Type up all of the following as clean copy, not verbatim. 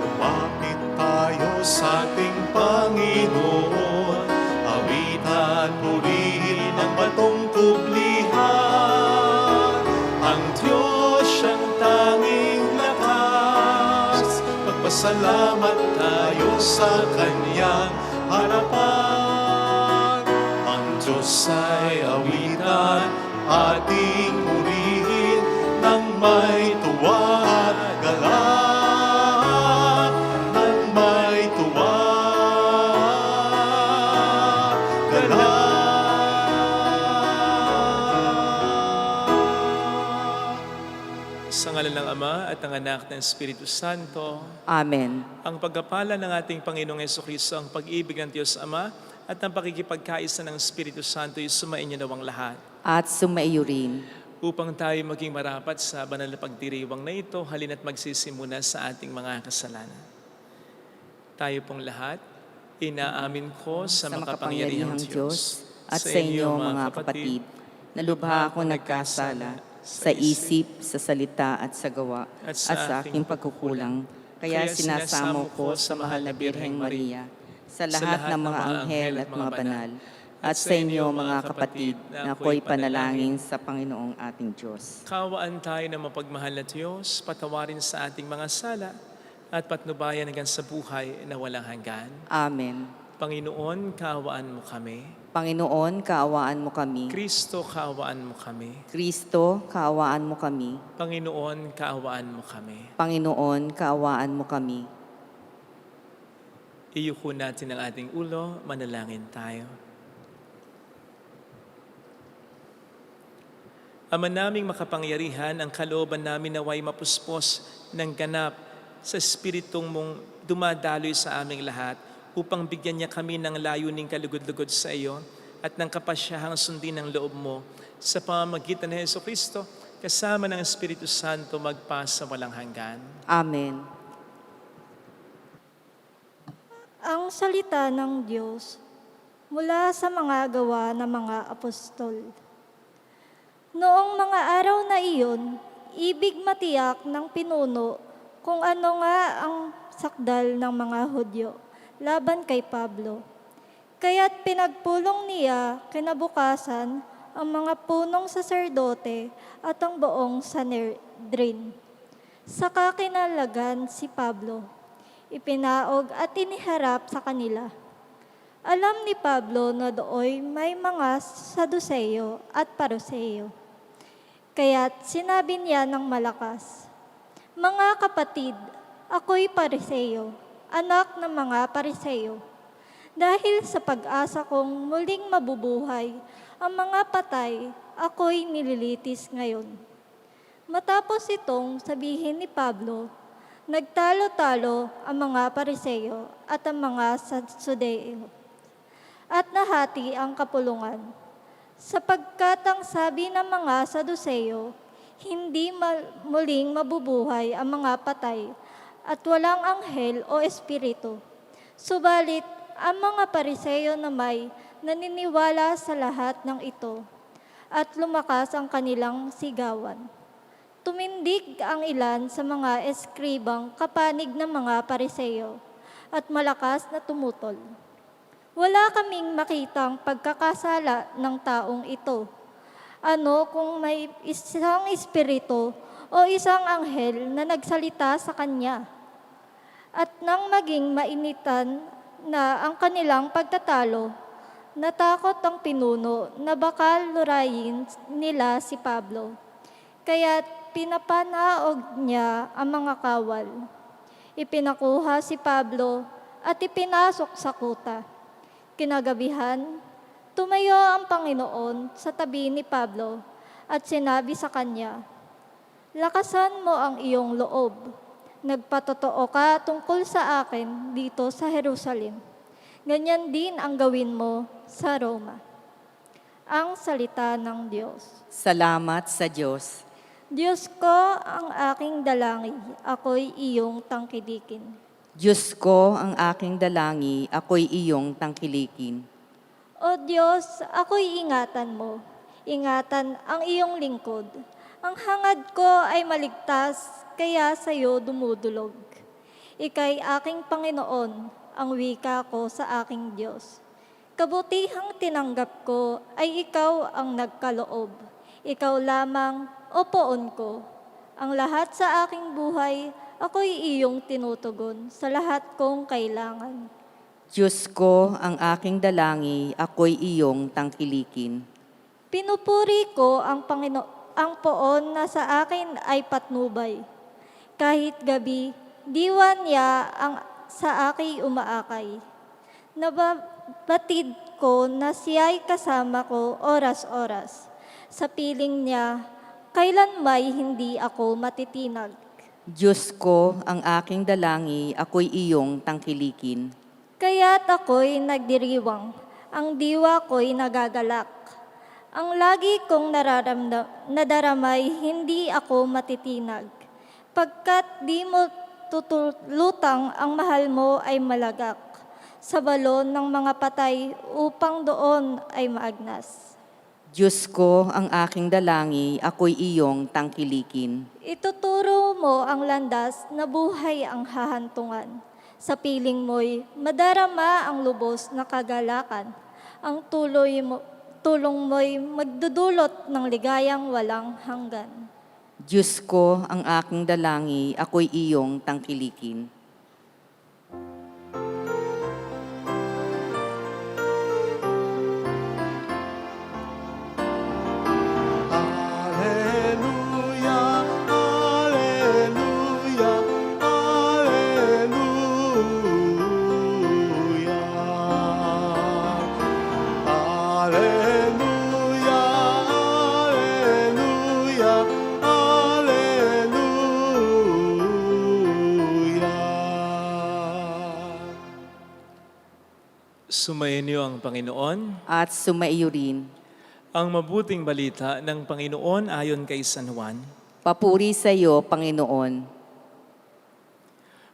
Lumapit tayo sa ating Panginoon, awitan, purihin ang batong kublihan. Ang Diyos siyang tanging lakas, magpasalamat tayo sa Kanyang harapan. Ang Diyos ay awitan, ating purihin ng may tuwa at galak. Ng may tuwa, galak. Sa ngalan ng Ama at ng Anak ng Espiritu Santo, Amen. ang pagkapala ng ating Panginoong Jesucristo, ang pag-ibig ng Diyos Ama, at ang pakikipagkaisa ng Espiritu Santo ay sumainyo nawang lahat. At sumaiyo rin. Upang tayo maging marapat sa banal na pagdiriwang na ito, halina't magsisimula sa ating mga kasalanan. Tayo pong lahat, inaamin ko sa makapangyarihang Diyos at sa inyo mga kapatid, na lubha akong nagkasala sa isip, sa salita at sa gawa at sa aking pagkukulang. Kaya sinasamo ko sa mahal na Birheng Maria, sa lahat ng mga anghel at mga banal, at sa inyo mga kapatid na ako'y panalangin sa Panginoong ating Diyos. Kawaan tayo ng mapagmahal na Diyos, patawarin sa ating mga sala, at patnubayan hanggang sa buhay na walang hanggan. Amen. Panginoon, kaawaan mo kami. Panginoon, kaawaan mo kami. Kristo, kaawaan mo kami. Kristo, kaawaan mo kami. Panginoon, kaawaan mo kami. Panginoon, kaawaan mo kami. Iyuko natin ang ating ulo, manalangin tayo. Ama naming makapangyarihan, ang kalooban namin naway mapuspos ng ganap sa Espiritong mong dumadaloy sa aming lahat upang bigyan niya kami ng layuning kalugod-lugod sa iyo at ng kapasyahang sundin ng loob mo sa pamamagitan ng Jesucristo kasama ng Espiritu Santo magpasa walang hanggan. Amen. Ang salita ng Diyos mula sa mga gawa ng mga apostol. Noong mga araw na iyon, ibig matiyak ng pinuno kung ano nga ang sakdal ng mga Hudyo laban kay Pablo. Kaya't pinagpulong niya kinabukasan ang mga punong saserdote at ang buong Sanhedrin. Saka kinalagan si Pablo, ipinaog at iniharap sa kanila. Alam ni Pablo na dooy may mga Saduseyo at Paruseyo. Kaya't sinabi niya ng malakas, "Mga kapatid, ako'y Pariseyo, anak ng mga Pariseyo. Dahil sa pag-asa kong muling mabubuhay ang mga patay, ako'y nililitis ngayon." Matapos itong sabihin ni Pablo, nagtalo-talo ang mga Pariseyo at ang mga Saduseyo, at nahati ang kapulungan. Sapagkat ang sabi ng mga Saduseyo, hindi muling mabubuhay ang mga patay at walang anghel o espiritu. Subalit, ang mga Pariseyo na may naniniwala sa lahat ng ito at lumakas ang kanilang sigawan. Tumindig ang ilan sa mga eskribang kapanig ng mga Pariseyo at malakas na tumutol. Wala kaming makitang pagkakasala ng taong ito. Ano kung may isang espiritu o isang anghel na nagsalita sa kanya? At nang maging mainitan na ang kanilang pagtatalo, natakot ang pinuno na baka lurayin nila si Pablo. Kaya pinapanaog niya ang mga kawal. Ipinakuha si Pablo at ipinasok sa kuta. Kinagabihan, tumayo ang Panginoon sa tabi ni Pablo at sinabi sa kanya, "Lakasan mo ang iyong loob. Nagpatotoo ka tungkol sa akin dito sa Jerusalem. Ganyan din ang gawin mo sa Roma." Ang salita ng Diyos. Salamat sa Diyos. Diyos ko ang aking dalangin, ako'y iyong tangkilikin. Diyos ko ang aking dalangi, ako'y iyong tangkilikin. O Diyos, ako'y ingatan mo. Ingatan ang iyong lingkod. Ang hangad ko ay maligtas, kaya sa'yo dumudulog. Ika'y aking Panginoon, ang wika ko sa aking Diyos. Kabutihang tinanggap ko ay ikaw ang nagkaloob. Ikaw lamang, o poon ko. Ang lahat sa aking buhay, ako'y iyong tinutugon sa lahat kong kailangan. Diyos ko ang aking dalangi, ako'y iyong tangkilikin. Pinupuri ko ang ang poon na sa akin ay patnubay. Kahit gabi, diwa niya ang sa akin umaakay. Nababatid ko na siya'y kasama ko oras-oras. Sa piling niya, kailan may hindi ako matitinag. Diyos ko ang aking dalangi, ako'y iyong tangkilikin. Kaya't ako'y nagdiriwang, ang diwa ko'y nagagalak. Ang lagi kong nadaramay, hindi ako matitinag. Pagkat di mo tutulutang ang mahal mo ay malagak sa balon ng mga patay upang doon ay maagnas. Diyos ko ang aking dalangi, ako'y iyong tangkilikin. Ituturo mo ang landas na buhay ang hahantungan. Sa piling mo'y madarama ang lubos na kagalakan. Ang tulong mo'y magdudulot ng ligayang walang hanggan. Diyos ko ang aking dalangi, ako'y iyong tangkilikin. Alleluia, alleluia, alleluia. Alleluia, alleluia, alleluia. Sumayin niyo ang Panginoon. At sumaiyo rin. Ang mabuting balita ng Panginoon ayon kay San Juan. Papuri sa iyo, Panginoon.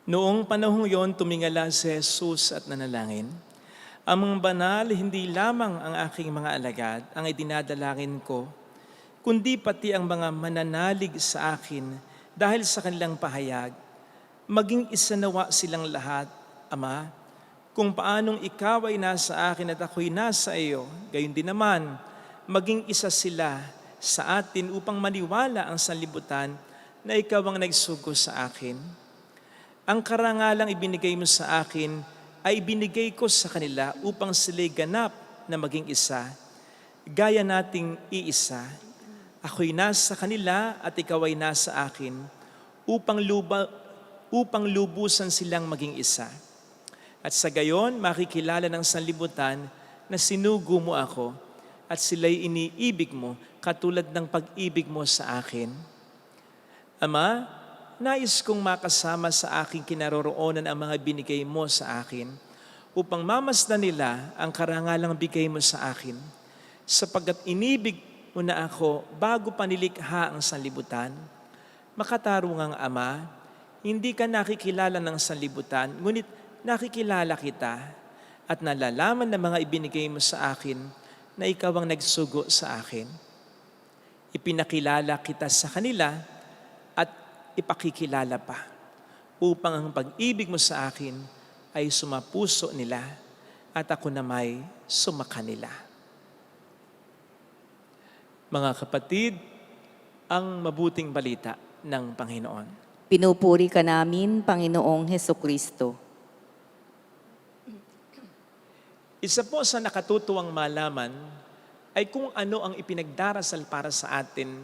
Noong panahong yon, tumingala si Jesus at nanalangin. Ang mga banal, hindi lamang ang aking mga alagad ang idinadalangin ko, kundi pati ang mga mananalig sa akin dahil sa kanilang pahayag. Maging isa nawa silang lahat, Ama, kung paanong ikaw ay nasa akin at ako'y nasa iyo, gayon din naman, maging isa sila sa atin upang maniwala ang sanlibutan na ikaw ang nagsugo sa akin. Ang karangalang ibinigay mo sa akin ay ibinigay ko sa kanila upang sila'y ganap na maging isa. Gaya nating iisa, ako'y nasa kanila at ikaw ay nasa akin upang lubusan silang maging isa. At sa gayon, makikilala ng sanlibutan na sinugo mo ako at sila'y iniibig mo katulad ng pag-ibig mo sa akin. Ama, nais kong makasama sa aking kinaroroonan ang mga binigay mo sa akin upang mamasdan nila ang karangalang bigay mo sa akin sapagkat inibig mo na ako bago pa nilikha ang sanlibutan. Makatarungang Ama, hindi ka nakikilala ng sanlibutan, ngunit nakikilala kita at nalalaman ng mga ibinigay mo sa akin na ikaw ang nagsugo sa akin. Ipinakilala kita sa kanila at ipakikilala pa upang ang pag-ibig mo sa akin ay sumapuso nila at ako na may sumakanila. Mga kapatid, ang mabuting balita ng Panginoon. Pinupuri ka namin, Panginoong Hesukristo. Isa po sa nakatutuwang malaman ay kung ano ang ipinagdarasal para sa atin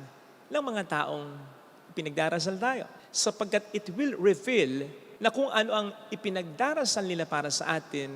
ng mga taong ipinagdarasal tayo. Sapagkat it will reveal na kung ano ang ipinagdarasal nila para sa atin,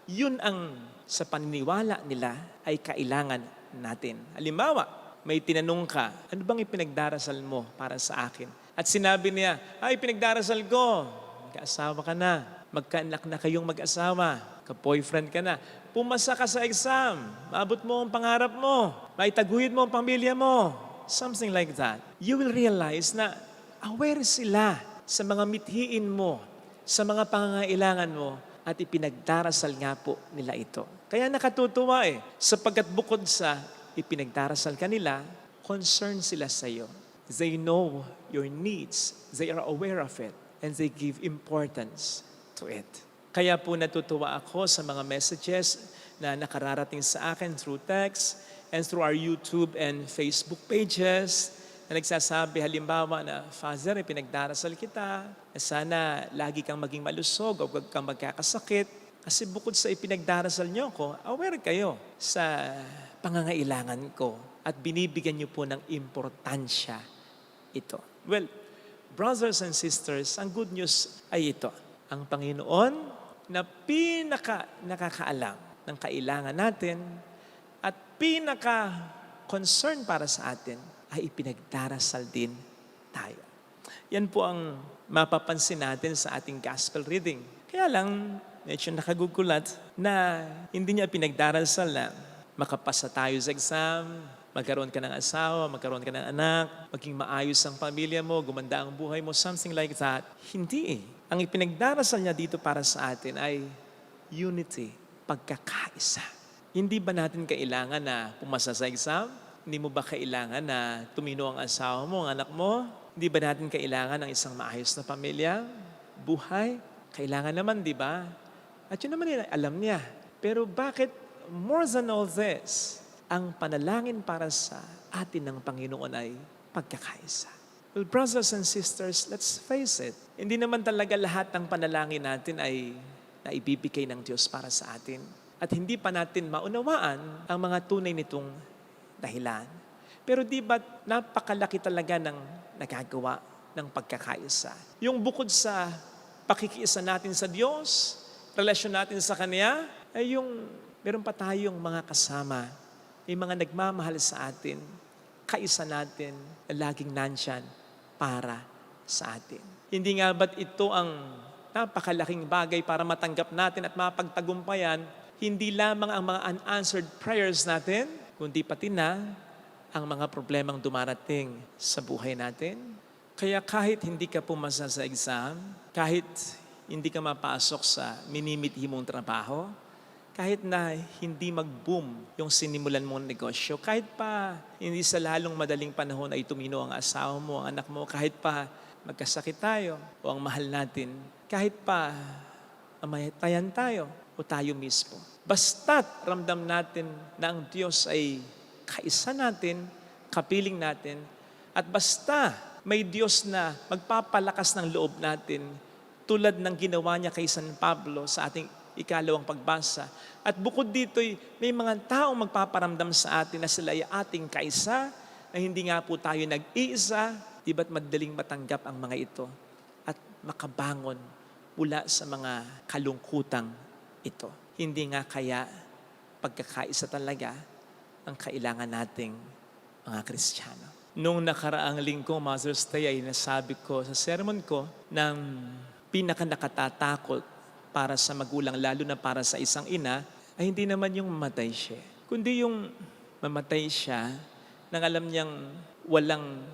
yun ang sa paniniwala nila ay kailangan natin. Halimbawa, may tinanong ka, ano bang ipinagdarasal mo para sa akin? At sinabi niya, pinagdarasal ko, mag-asawa ka na, magkaanak na kayong mag-asawa, ka-boyfriend ka na, pumasa ka sa exam, maabot mo ang pangarap mo, maitaguhid mo ang pamilya mo, something like that. You will realize na aware sila sa mga mithiin mo, sa mga pangangailangan mo, at ipinagdarasal nga po nila ito. Kaya nakatutuwa sapagkat bukod sa ipinagdarasal ka nila, concerned sila sa iyo. They know your needs, they are aware of it, and they give importance to it. Kaya po natutuwa ako sa mga messages na nakararating sa akin through text and through our YouTube and Facebook pages na nagsasabi halimbawa na, Father, pinagdarasal kita, na sana lagi kang maging malusog o huwag kang magkakasakit. Kasi bukod sa ipinagdarasal niyo ko, aware kayo sa pangangailangan ko at binibigyan niyo po ng importansya ito. Well, brothers and sisters, ang good news ay ito. Ang Panginoon na nakakaalam ng kailangan natin at concern para sa atin ay ipinagdarasal din tayo. Yan po ang mapapansin natin sa ating gospel reading. Kaya lang, medyo nakagugulat na hindi niya pinagdarasal na makapasa tayo sa exam, magkaroon ka ng asawa, magkaroon ka ng anak, maging maayos ang pamilya mo, gumanda ang buhay mo, something like that. Hindi Ang ipinagdarasal niya dito para sa atin ay unity, pagkakaisa. Hindi ba natin kailangan na pumasa sa exam? Hindi mo ba kailangan na tumino ang asawa mo, ang anak mo? Hindi ba natin kailangan ng isang maayos na pamilya? Buhay? Kailangan naman, di ba? At yun naman yun, alam niya. Pero bakit more than all this, ang panalangin para sa atin ng Panginoon ay pagkakaisa? Well, brothers and sisters, let's face it. Hindi naman talaga lahat ng panalangin natin ay naibibigay ng Diyos para sa atin. At hindi pa natin maunawaan ang mga tunay nitong dahilan. Pero di ba napakalaki talaga ng nagagawa ng pagkakaisa? Yung bukod sa pakikiisa natin sa Diyos, relasyon natin sa Kanya, ay yung meron pa tayong mga kasama, may mga nagmamahal sa atin, kaisa natin, na laging nandyan para sa atin. Hindi nga ba't ito ang napakalaking bagay para matanggap natin at mapagtagumpayan, hindi lamang ang mga unanswered prayers natin, kundi pati na ang mga problemang dumarating sa buhay natin. Kaya kahit hindi ka pumasa sa exam, kahit hindi ka mapasok sa minimithi mong trabaho, kahit na hindi mag-boom yung sinimulan mong negosyo, kahit pa hindi sa lalong madaling panahon ay tumino ang asawa mo, ang anak mo, kahit pa magkasakit tayo o ang mahal natin, kahit pa mamatayan tayo o tayo mismo. Basta't ramdam natin na ang Diyos ay kaisa natin, kapiling natin, at basta may Diyos na magpapalakas ng loob natin tulad ng ginawa niya kay San Pablo sa ating ikalawang pagbasa. At bukod dito'y may mga taong magpaparamdam sa atin na sila ay ating kaisa, na hindi nga po tayo nag-iisa, di ba't madaling matanggap ang mga ito at makabangon mula sa mga kalungkutang ito. Hindi nga kaya pagkakaisa talaga ang kailangan nating mga Kristiyano. Nung nakaraang linggo, Mother's Day, ay nasabi ko sa sermon ko ng pinaka-nakatatakot para sa magulang, lalo na para sa isang ina, ay hindi naman yung mamatay siya, kundi yung mamatay siya nang alam niyang walang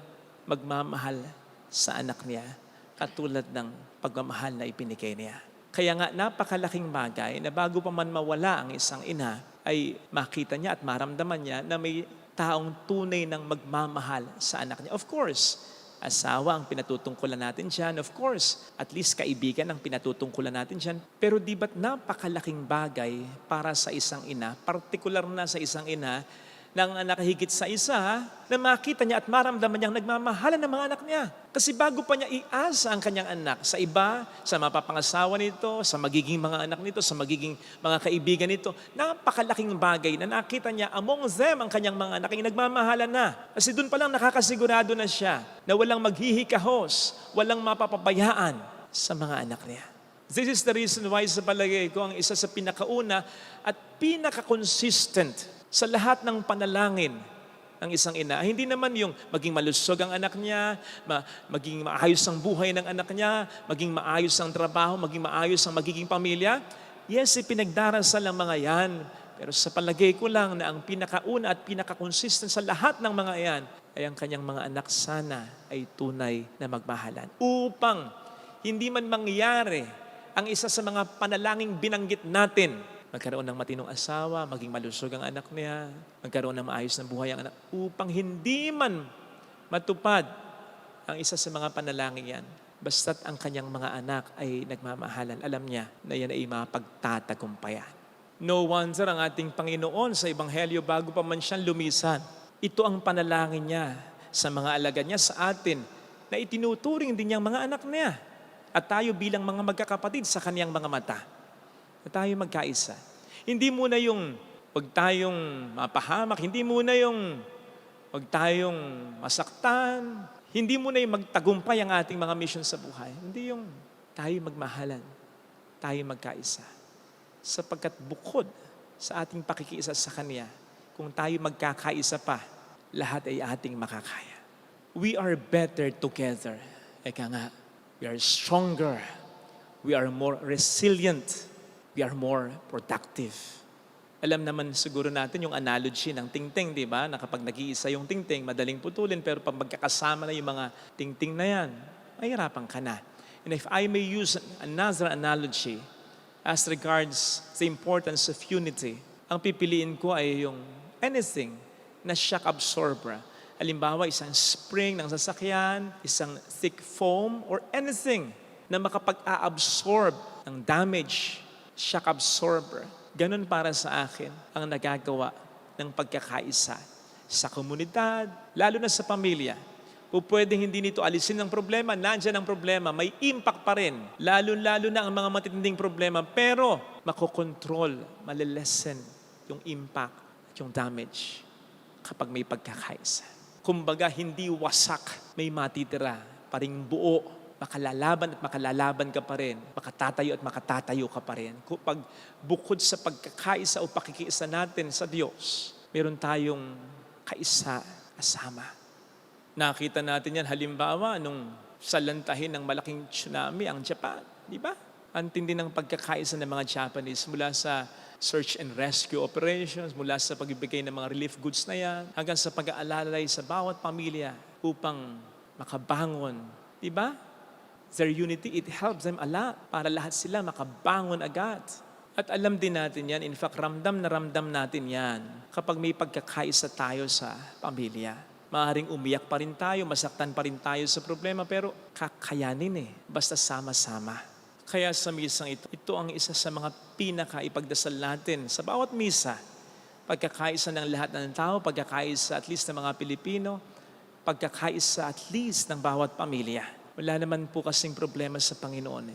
magmamahal sa anak niya katulad ng pagmamahal na ipinigay niya. Kaya nga napakalaking bagay na bago pa man mawala ang isang ina, ay makita niya at maramdaman niya na may taong tunay ng magmamahal sa anak niya. Of course, asawa ang pinatutungkulan natin dyan. Of course, at least kaibigan ang pinatutungkulan natin dyan. Pero di ba't napakalaking bagay para sa isang ina, partikular na sa isang ina, ng anak higit sa isa, na makita niya at maramdaman niyang nagmamahalan ng mga anak niya. Kasi bago pa niya iasa ang kanyang anak sa iba, sa mapapangasawa nito, sa magiging mga anak nito, sa magiging mga kaibigan nito, napakalaking bagay na nakita niya among them ang kanyang mga anak ay nagmamahalan na. Kasi doon pa lang nakakasigurado na siya na walang maghihikahos, walang mapapabayaan sa mga anak niya. This is the reason why sa palagay ko ang isa sa pinakauna at pinaka-consistent sa lahat ng panalangin ng isang ina. Hindi naman yung maging malusog ang anak niya, maging maayos ang buhay ng anak niya, maging maayos ang trabaho, maging maayos ang magiging pamilya. Yes, pinagdarasal ang mga yan. Pero sa palagay ko lang na ang pinakauna at pinaka-consistent sa lahat ng mga yan ay ang kanyang mga anak sana ay tunay na magmahalan. Upang hindi man mangyari ang isa sa mga panalangin binanggit natin, magkaroon ng matinong asawa, maging malusog ang anak niya, magkaroon ng maayos na buhay ang anak, upang hindi man matupad ang isa sa mga panalangin yan, basta't ang kanyang mga anak ay nagmamahalan, alam niya na yan ay mapagtatagumpayan. No wonder ang ating Panginoon sa Ebanghelyo bago pa man siyang lumisan, ito ang panalangin niya sa mga alagad niya, sa atin, na itinuturing din niyang mga anak niya. At tayo bilang mga magkakapatid sa kaniyang mga mata, na tayo magkaisa. Hindi muna yung wag tayong mapahamak, hindi muna yung wag tayong masaktan, hindi muna yung magtagumpay ang ating mga mission sa buhay. Hindi yung tayo magmahalan, tayo magkaisa. Sapagkat bukod sa ating pakikiisa sa Kanya, kung tayo magkakaisa pa, lahat ay ating makakaya. We are better together. Eka nga, we are stronger. We are more resilient. We are more productive. Alam naman siguro natin yung analogy ng tingting, di ba? Na kapag nag-iisa yung tingting, madaling putulin, pero pag magkakasama na yung mga tingting na yan, mahirapan ka na. And if I may use another analogy as regards the importance of unity, ang pipiliin ko ay yung anything na shock absorber. Halimbawa, isang spring ng sasakyan, isang thick foam, or anything na makapag-a-absorb ng damage, shock absorber. Ganun para sa akin ang nagagawa ng pagkakaisa sa komunidad, lalo na sa pamilya. O pwedeng hindi nito alisin ang problema, nandiyan ang problema, may impact pa rin. Lalo-lalo na ang mga matitinding problema, pero makokontrol, malilesen yung impact at yung damage kapag may pagkakaisa. Kumbaga, hindi wasak, may matitira, paring buo, makalalaban at makalalaban ka pa rin, makatatayo at makatatayo ka pa rin. Kapag bukod sa pagkakaisa o pakikiisa natin sa Diyos, meron tayong kaisa kasama. Nakita natin yan halimbawa nung salantahin ng malaking tsunami ang Japan, di ba? Ang tindi ng pagkakaisa ng mga Japanese mula sa search and rescue operations, mula sa pagbibigay ng mga relief goods na yan, hanggang sa pag-aalalay sa bawat pamilya upang makabangon. Di ba? Their unity, it helps them a lot para lahat sila makabangon agad. At alam din natin yan, in fact, ramdam na ramdam natin yan kapag may pagkakaisa tayo sa pamilya. Maaaring umiyak pa rin tayo, masaktan pa rin tayo sa problema, pero kakayanin basta sama-sama. Kaya sa misang ito ang isa sa mga pinaka-ipagdasal natin sa bawat misa. Pagkakaisa ng lahat ng tao, pagkakaisa at least ng mga Pilipino, pagkakaisa at least ng bawat pamilya. Wala naman po kasing problema sa Panginoon.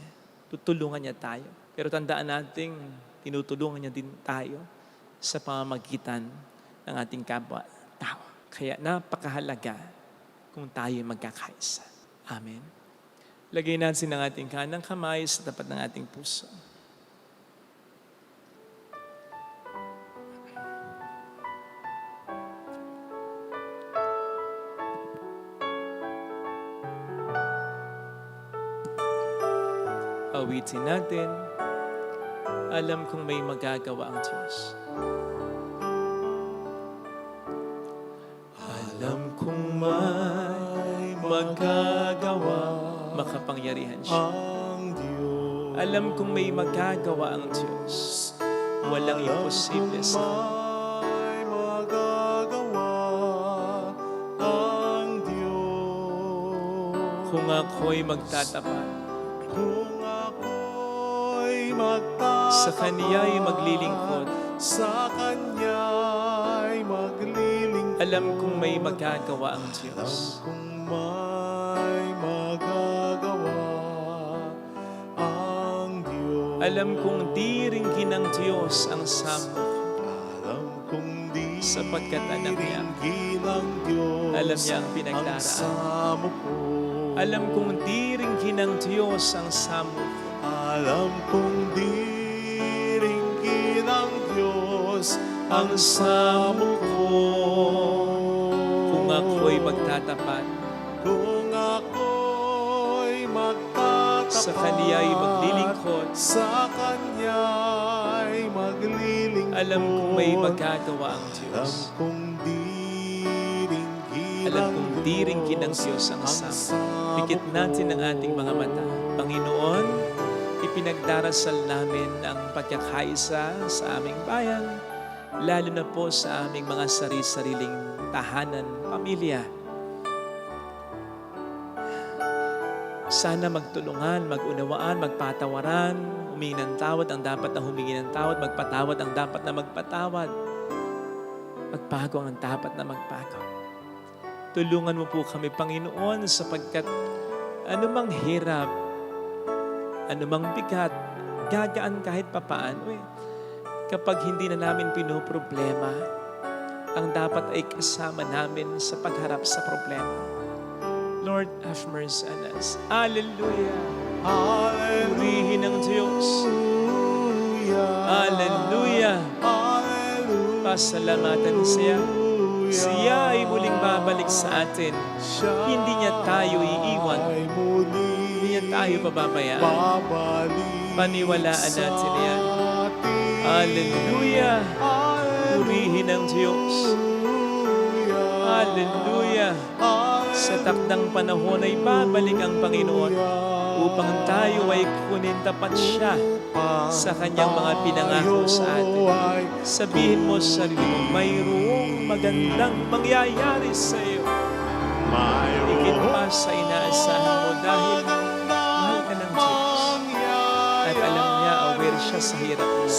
Tutulungan niya tayo. Pero tandaan nating tinutulungan niya din tayo sa pamamagitan ng ating kapwa-tao. Kaya napakahalaga kung tayo magkakaisa. Amen. Lagay natin ang ating kanang kamay sa tapat ng ating puso. Awitin natin, alam kong may magagawa ang Diyos. Alam kong may magagawa Makapangyarihan siya. ang Diyos. Alam kong may magagawa ang Diyos. Walang imposible sa Kanya. May magagawa ang Diyos. Kung ako'y magtatapat, Kung ako'y magtatapat sa Kaniya'y maglilingkod, sa Kanya'y maglilingkod, Alam kong may magagawa ang Alam Diyos. kong may magagawa ang Diyos. Alam kong di ringgin ng Diyos ang samok. Alam kong di Sapagkat alam niya. ringgin ng Diyos Alam niya ang ang pinagdaraan. samo ko. Alam kong di ringgin ng Diyos ang samok. Alam kong di ringgin ng Diyos ang samo ko. Kung ako'y magtatapat, Kung ako'y magtatapat sa Kaniya'y maglilingkod, sa Kanya'y maglilingkod, alam kong may magagawa ang alam Diyos. kong di ringgin Alam kong di ringgin ng Diyos ang samok. Pikit natin ang ating mga mata. Panginoon, ipinagdarasal namin ang pagkakaisa sa aming bayan, lalo na po sa aming mga sari-sariling tahanan, pamilya. Sana magtulungan, magunawaan, magpatawaran, humingi ng tawad ang dapat na humingi ng tawad, magpatawad ang dapat na magpatawad, magbago ang dapat na magbago. Tulungan mo po kami, Panginoon, sapagkat anumang hirap, anumang bigat, gagaan kahit papaano. Kapag hindi na namin pinoproblema, ang dapat ay kasama namin sa pagharap sa problema. Lord, have mercy on us. Hallelujah! Purihin ang Diyos. Hallelujah! Pasalamatan siya. Siya ay muling babalik sa atin. Hindi niya tayo iiwan. Hindi niya tayo pababayaan. Paniwalaan natin yan. Hallelujah! Purihin ang Diyos. Hallelujah! Sa takdang panahon ay babalik ang Panginoon upang tayo ay kunin tapat siya sa kanyang mga pinangako sa atin. Sabihin mo sa sarili mo, mayroong magandang mangyayari sa iyo. Higit pa sa inaasahan mo dahil mahal ka ng Diyos. At alam niya, aware siya sa hirap mo.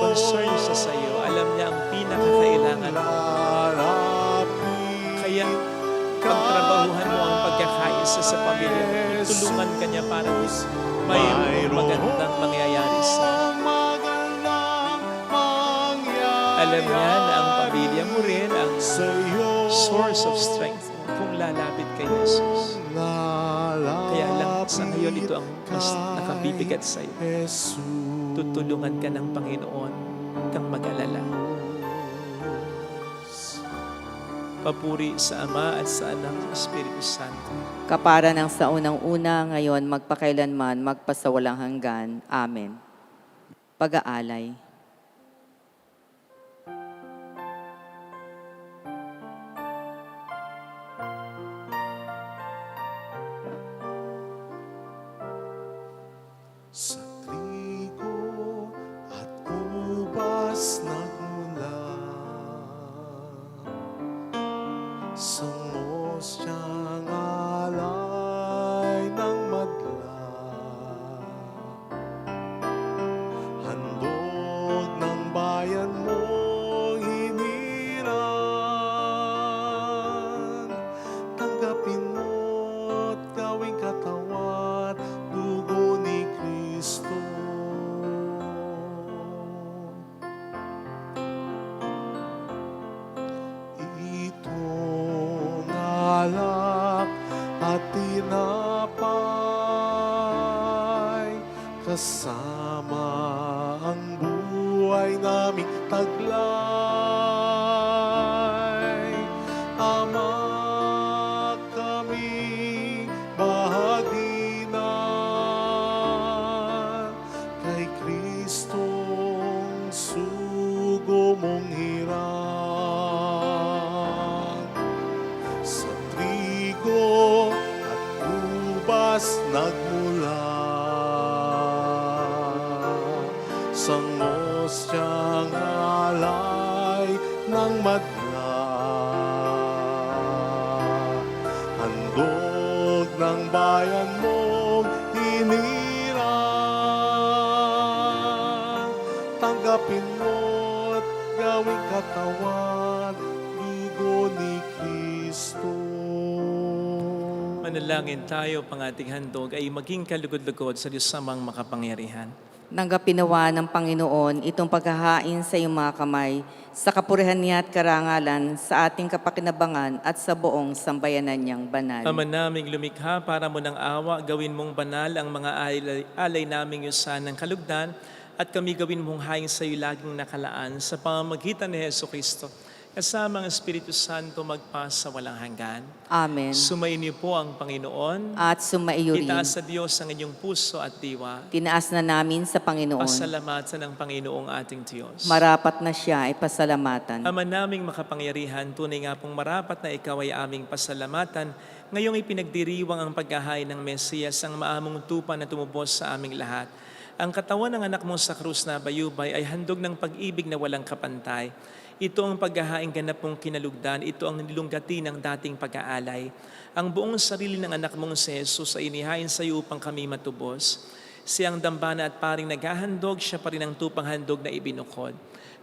Concern siya sa iyo. Alam niya ang pinakakailangan mo. Kaya, pagtrabahuhan mo ang pagkakaisa sa pamilya mo. Tulungan ka niya para mayroong magandang mangyayari sa iyo. Alam niya na ang pamilya mo rin ang source of strength mo kung lalapit kay Jesus. Kaya lang sa ngayon ito ang mas nakabibigat sa iyo. Tutulungan ka ng Panginoon kang mag-alala. Papuri sa Ama at sa Anak at Espiritu Santo. Kapara ng sa unang-una, ngayon, magpakailanman, magpasawalang hanggan. Amen. Pag-aalay. Sa trigo at ubas nagmula, sa mosyang alay ng madla, handog ng bayan mong hiniran, tanggapin mo't gawing katawan, dugo ni Kristo. Itong alak at tinapay, kasama ang buhay naming taglay. Ama, kami bahagi na kay Kristong sugo mong hirang. Sa trigo at ubas nagmula, sa mosyang alay ng madla, handog ng bayan mong hinirang, tanggapin mo't gawing katawan, dugo Kristo. Manalangin tayo, pang ating handog ay maging kalugod-lugod sa Diyos samang makapangyarihan. Nanggapin nawa ng Panginoon itong paghahain sa iyong mga kamay sa kapurihan niya at karangalan sa ating kapakinabangan at sa buong sambayanan niyang banal. Ama naming lumikha, para mo ng awa, gawin mong banal ang mga alay naming yusan ng kalugdan at kami gawin mong haing sa iyo laging nakalaan sa pamamagitan ni Heso Kristo. Kasama ang Espiritu Santo magpasa walang hanggan. Amen. Sumainyo po ang Panginoon. At sumaiyo rin. Itaas sa Diyos ang inyong puso at diwa. Tinaas na namin sa Panginoon. Pasalamatan ng Panginoong ating Diyos. Marapat na siya ay pasalamatan. Ama naming makapangyarihan, tunay nga pong marapat na ikaw ay aming pasalamatan. Ngayong ipinagdiriwang ang paghahain ng Mesiyas, ang maamong tupa na tumubos sa aming lahat. Ang katawan ng anak mo sa krus na bayubay ay handog ng pag-ibig na walang kapantay. Ito ang paghahaing ganap mong kinalugdan, ito ang nilunggati ng dating pag-aalay. Ang buong sarili ng anak mong si Jesus ay inihain sa iyo upang kami matubos. Siyang dambana at paring naghahandog, siya pa rin ang tupang handog na ibinukod.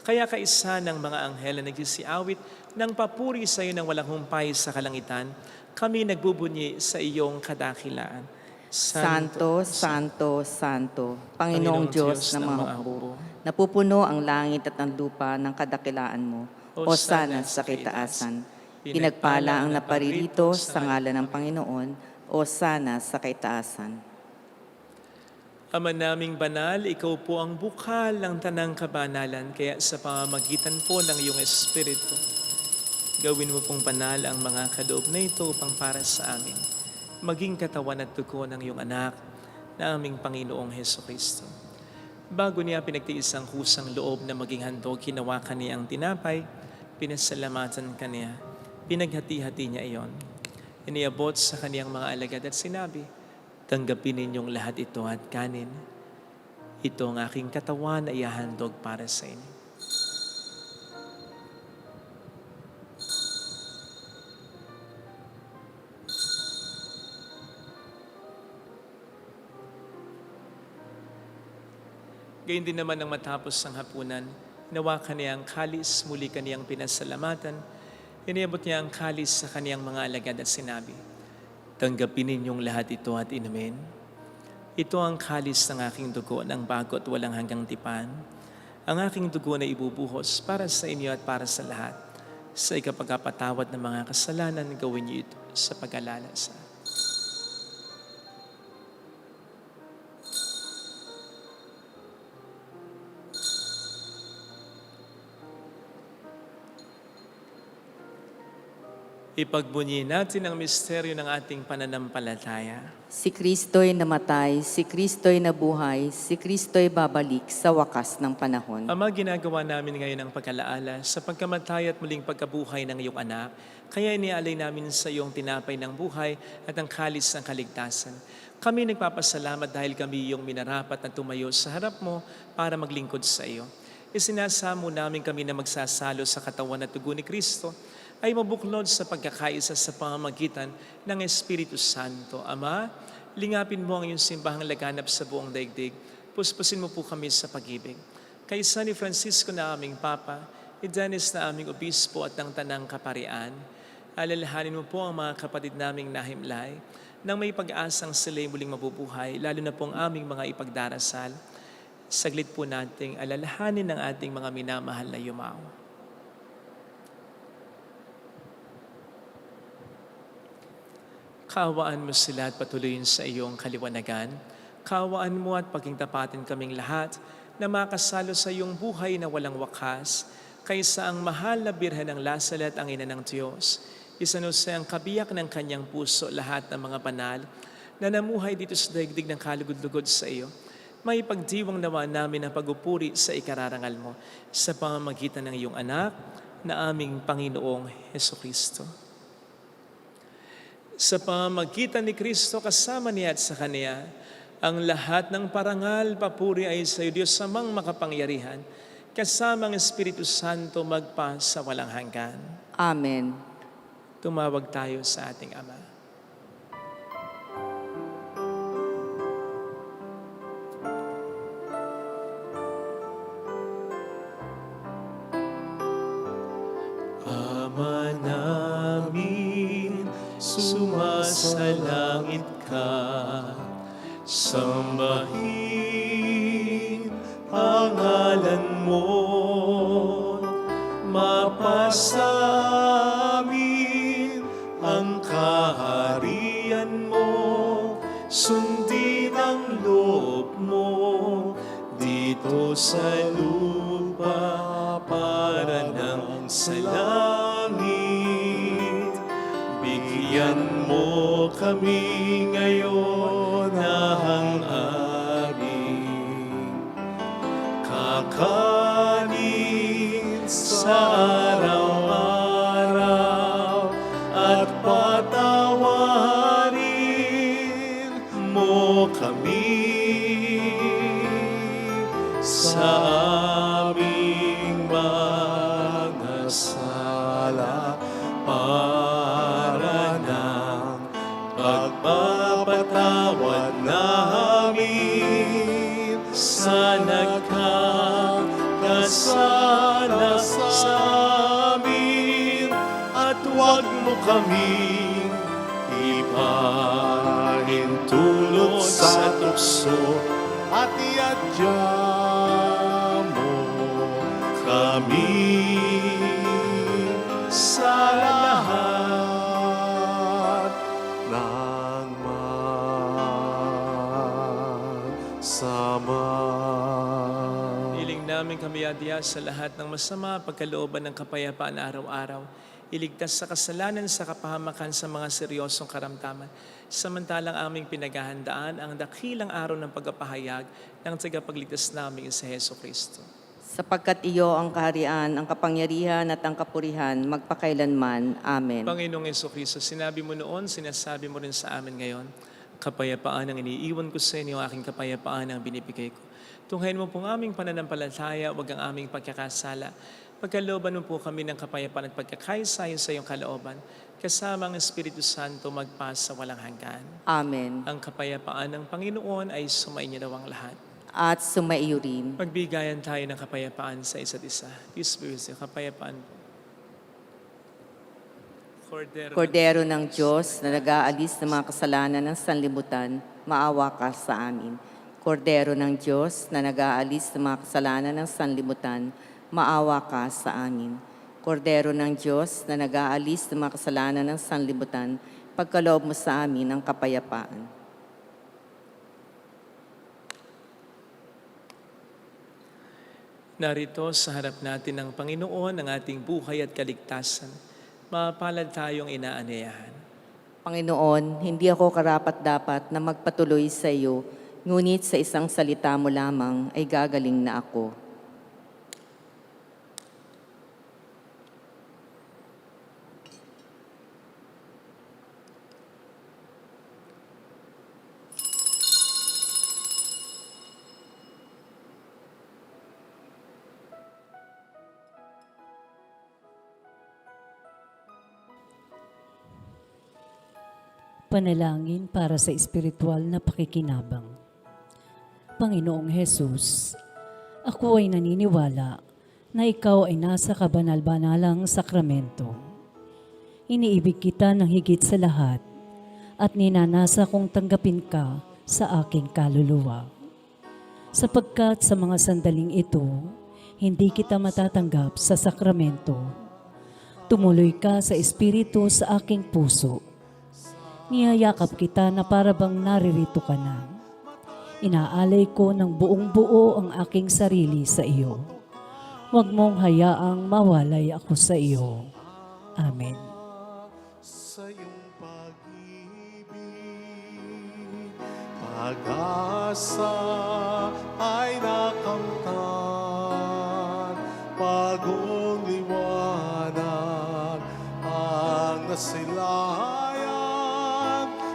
Kaya kaisa ng mga anghel na nagsisiawit ng papuri sa iyo ng walang humpay sa kalangitan, kami nagbubunyi sa iyong kadakilaan. Santo, Santo, Santo, Panginoong Diyos ng mga hukbo, napupuno ang langit at ang lupa ng kadakilaan mo. Hosana sa kaitaasan. Pinagpala ang naparirito sa ngalan ng Panginoon. Hosana sa kaitaasan. Ama naming banal, ikaw po ang bukal ng tanang kabanalan, kaya sa pamamagitan po ng iyong Espiritu, gawin mo pong banal ang mga kaloob na ito upang para sa amin maging katawan at dugo ng iyong anak na aming Panginoong Heso Kristo. Bago niya pinagtiis ang kusang loob na maging handog, hinawakan niya ang tinapay, pinasalamatan kaniya, pinaghati-hati niya iyon. Iniabot sa kaniyang mga alagad at sinabi, tanggapin ninyong lahat ito at kanin. Ito ang aking katawan na ihahandog para sa inyo. Gayun din naman nang matapos ang hapunan, hinawakan niya ang kalis, muli kaniyang pinasalamatan, iniabot niya ang kalis sa kaniyang mga alagad at sinabi, tanggapin ninyong lahat ito at inumin. Ito ang kalis ng aking dugo ng bago at walang hanggang tipan. Ang aking dugo na ibubuhos para sa inyo at para sa lahat. Sa ikapagpatawad ng mga kasalanan, gawin niyo ito sa pag-alala sa akin. Ipagbunyi natin ang misteryo ng ating pananampalataya. Si Kristo'y namatay, si Kristo'y nabuhay, si Kristo'y babalik sa wakas ng panahon. Ama, ginagawa namin ngayon ang pagkalaala sa pagkamatay at muling pagkabuhay ng iyong anak. Kaya inialay namin sa iyong tinapay ng buhay at ang kalis ng kaligtasan. Kami nagpapasalamat dahil kami iyong minarapat na tumayo sa harap mo para maglingkod sa iyo. Isinasamo namin kami na magsasalo sa katawan at dugo ni Kristo ay mabuklod sa pagkakaisa sa pamamagitan ng Espiritu Santo. Ama, lingapin mo ang iyong simbahang laganap sa buong daigdig. Puspusin mo po kami sa pag-ibig. Kaisa ni Francisco na aming Papa, ni Dennis na aming Obispo at ng Tanang Kaparian, alalahanin mo po ang mga kapatid naming nahimlay nang may pag-asang sila'y muling mabubuhay, lalo na po ang aming mga ipagdarasal. Saglit po nating alalahanin ng ating mga minamahal na yumao. Kaawaan mo sila at patuloyin sa iyong kaliwanagan. Kaawaan mo at pagingtapatin kaming lahat na makasalo sa iyong buhay na walang wakas, kaysa ang mahal na Birhen ng Lazaret, ang ina ng Diyos. Isanusay ang kabiyak ng kanyang puso lahat ng mga banal na namuhay dito sa daigdig ng kalugod-lugod sa iyo. May pagdiwang nawa namin ang pagupuri sa ikararangal mo sa pamamagitan ng iyong anak na aming Panginoong Heso Kristo. Sa pamamagitan ni Kristo, kasama niya at sa Kanya, ang lahat ng parangal, papuri ay sa iyo, Diyos amang makapangyarihan, kasama ang Espiritu Santo magpa sa walang hanggan. Amen. Tumawag tayo sa ating Ama. Ama namin, nasa langit ka. Sambahin ang ngalan mo, mapasamin ang kaharian mo, sundin ang loob mo dito sa lupa para nang sa langit. Bigyan mo kami ngayon ng aming kakanin sa araw-araw at patawarin mo kami sa aming mga sala para ng pagpapatawad namin sa nagkakasala sa amin, at huwag mo kaming ipahintulot sa tukso, At iadya mo kami sa lahat ng masama. Hiling namin kami adya sa lahat ng masama, pagkalooban ng kapayapaan araw-araw. Iligtas sa kasalanan, sa kapahamakan, sa mga seryosong karamdaman. Samantalang aming pinaghahandaan ang dakilang araw ng pagpapahayag ng tagapagligtas namin sa Heso Kristo. Sapagkat iyo ang kaharian, ang kapangyarihan at ang kapurihan, magpakailanman. Amen. Panginoong Heso Kristo, sinabi mo noon, sinasabi mo rin sa amin ngayon, kapayapaan ang iniiwan ko sa inyo, aking kapayapaan ang binibigay ko. Tunghayin mo pong aming pananampalataya, wag ang aming pagkakasala. Pagkalooban mo po kami ng kapayapaan at pagkakaisa sa iyong kalooban, kasama ang Espiritu Santo magpasa walang hanggan. Amen. Ang kapayapaan ng Panginoon ay sumainyo daw ang lahat. At sumaiyo rin. Magbigayan tayo ng kapayapaan sa isa't isa. Peace be with you. Kapayapaan po. Kordero ng Diyos na nag-aalis ng mga kasalanan ng sanlibutan, maawa ka sa amin. Kordero ng Diyos na nag-aalis ng mga kasalanan ng sanlibutan, maawa ka sa amin. Kordero ng Diyos na nag-aalis ng mga kasalanan ng sanlibutan, pagkaloob mo sa amin ang kapayapaan. Narito sa harap natin ng Panginoon ang ating buhay at kaligtasan. Mapalad tayong inaanyayahan. Panginoon, hindi ako karapat-dapat na magpatuloy sa iyo, ngunit sa isang salita mo lamang ay gagaling na ako. Panalangin para sa espiritual na pakikinabang. Panginoong Hesus, ako ay naniniwala na ikaw ay nasa kabanal-banalang sakramento. Iniibig kita ng higit sa lahat at ninanasa kong tanggapin ka sa aking kaluluwa. Sapagkat sa mga sandaling ito, hindi kita matatanggap sa sakramento. Tumuloy ka sa espiritu sa aking puso. Niyayakap kita na para bang naririto ka na. Inaalay ko ng buong buo ang aking sarili sa iyo. Huwag mong hayaang mawalay ako sa iyo. Amen. Sa iyong pag-ibig, pag-asa ay nakamtan, bagong liwanag ang nasilayan.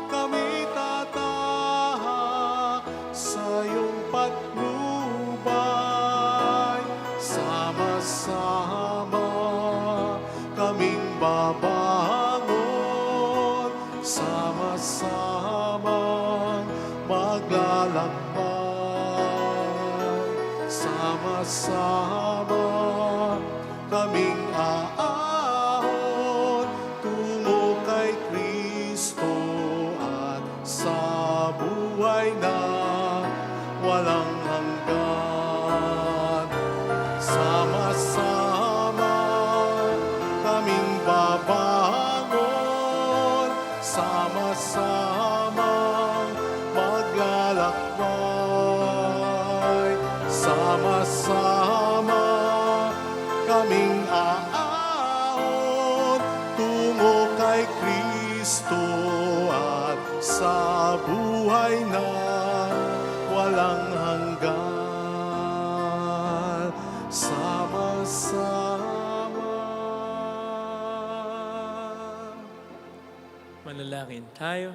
Kami tatahak sa iyong patnubay, sama-sama kaming babangon, sama-sama maglalakbay, sama-sama kaming aahon tungo kay Kristo walang hanggan. Sama-sama kaming babangon, sama-samang maglalakbay, sama-sama kaming aahon tungo kay Kristo at sa buhay na walang hanggan. Sama-sama. Manalangin tayo.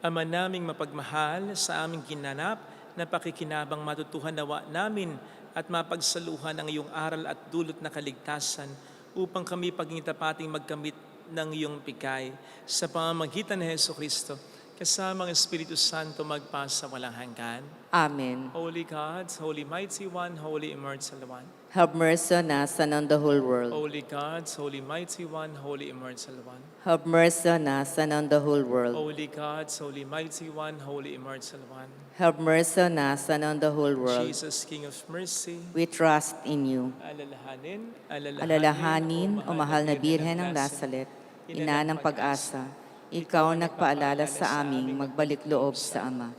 Ama naming mapagmahal, sa aming ginanap na pakikinabang matutuhan nawa namin at mapagsaluhan ang iyong aral at dulot na kaligtasan upang kami paging tapating magkamit ng iyong bigay sa pamamagitan ni Jesucristo kasama ang Espiritu Santo magpasa walang hanggan. Amen. Holy God, Holy Mighty One, Holy Immortal One. Have mercy on us and on the whole world. Holy God, Holy Mighty One, Holy Immortal One. Have mercy on us and on the whole world. Holy God, Holy Mighty One, Holy Immortal One. Have mercy on us and on the whole world. Jesus, King of Mercy, We trust in you. Alalahanin, o mahal na Birhen ng Lasalet, ina ng pag-asa, ikaw ang nagpaalala sa aming magbalik loob sa Ama.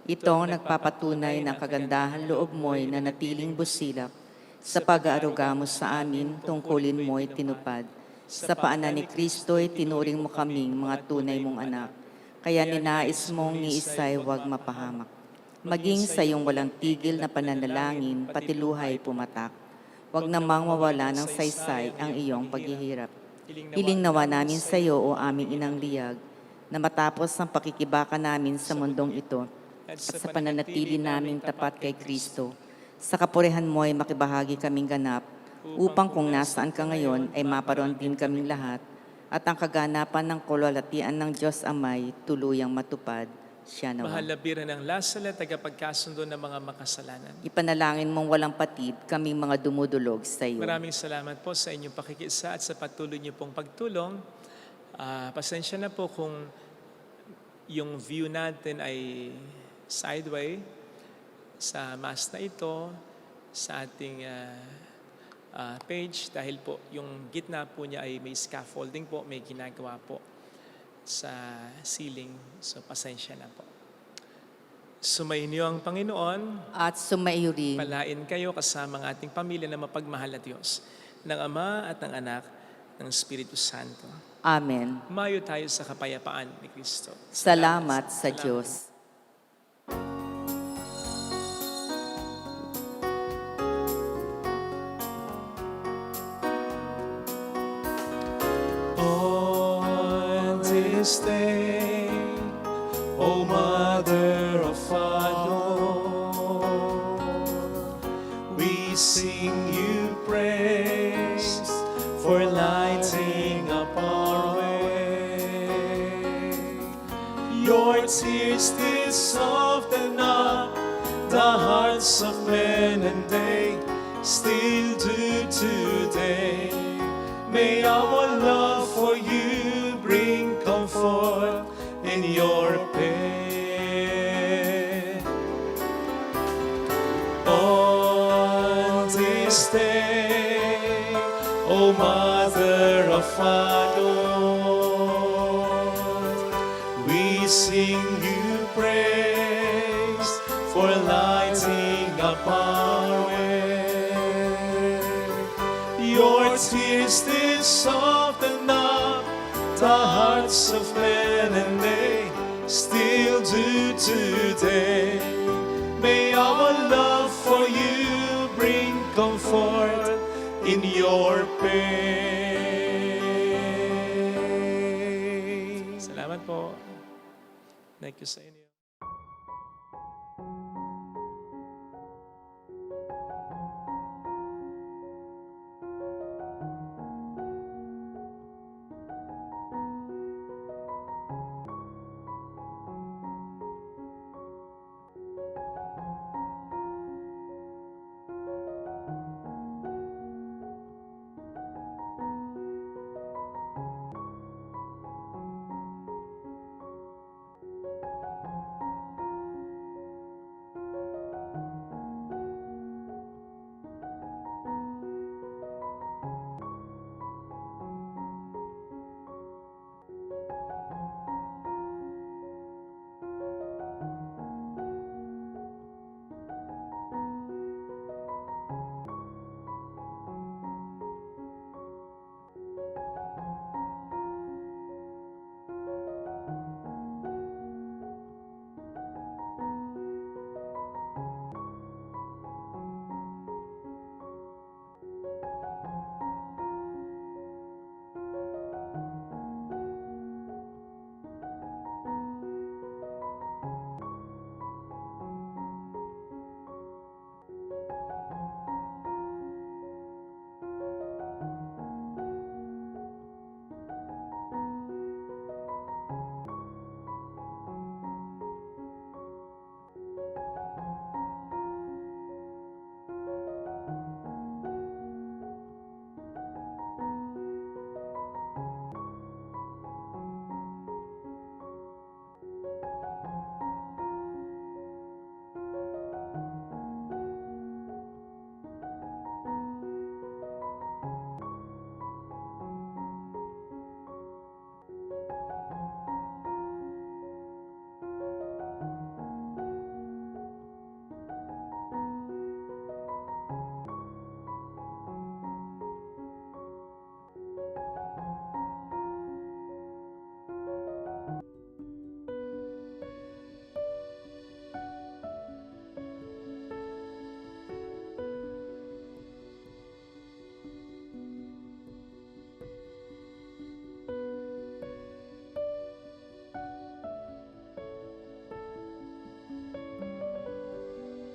Ito ang nagpapatunay ng kagandahan loob mo'y na natiling busilak. Sa pag-aaruga mo sa amin, tungkulin mo'y tinupad. Sa paanan ni Kristo'y tinuring mo kaming mga tunay mong anak. Kaya ninais mong ni Isay huwag mapahamak. Maging sa iyong walang tigil na pananalangin, pati luhay pumatak. Huwag namang mawala ng saysay ang iyong paghihirap. Hiling nawa namin sa iyo, o aming inang liyag, na matapos ang pakikibaka namin sa mundong ito at sa pananatili namin tapat kay Kristo, sa kapurihan mo ay makibahagi kaming ganap, upang kung nasaan ka ngayon ay maparoon din kaming lahat, at ang kaganapan ng kalwalhatian ng Diyos Amay tuluyang matupad. Siya nawa. Mahal na Birhen ng Lasalet, tagapagkasundo ng mga makasalanan. Ipanalangin mong walang patid kaming mga dumudulog sa iyo. Maraming salamat po sa inyong pakikisa at sa patuloy niyo pong pagtulong. Pasensya na po kung yung view natin ay sideway sa mass na ito, sa ating page, dahil po yung gitna po niya ay may scaffolding po, may ginagawa po sa ceiling. So pasensya na po. Sumayin niyo ang Panginoon. At sumaiyo rin Palain kayo kasama ang ating pamilya na mapagmahal na Diyos, ng Ama at ng Anak, ng Espiritu Santo. Amen. Mayo tayo sa kapayapaan ni Kristo. Salamat sa Diyos. On this day, O Mother of God, we sing you praise for lighting up our way. Your tears did soften up the hearts of men, and they still do today. May our love for you bring comfort in your pain. On this day, O Mother of our Lord, we sing you praise for lighting up our way. Your tears did soften up the hearts of men, and they still do today. May our love for you bring comfort in your pain. Salamat po. Thank you sa inyo.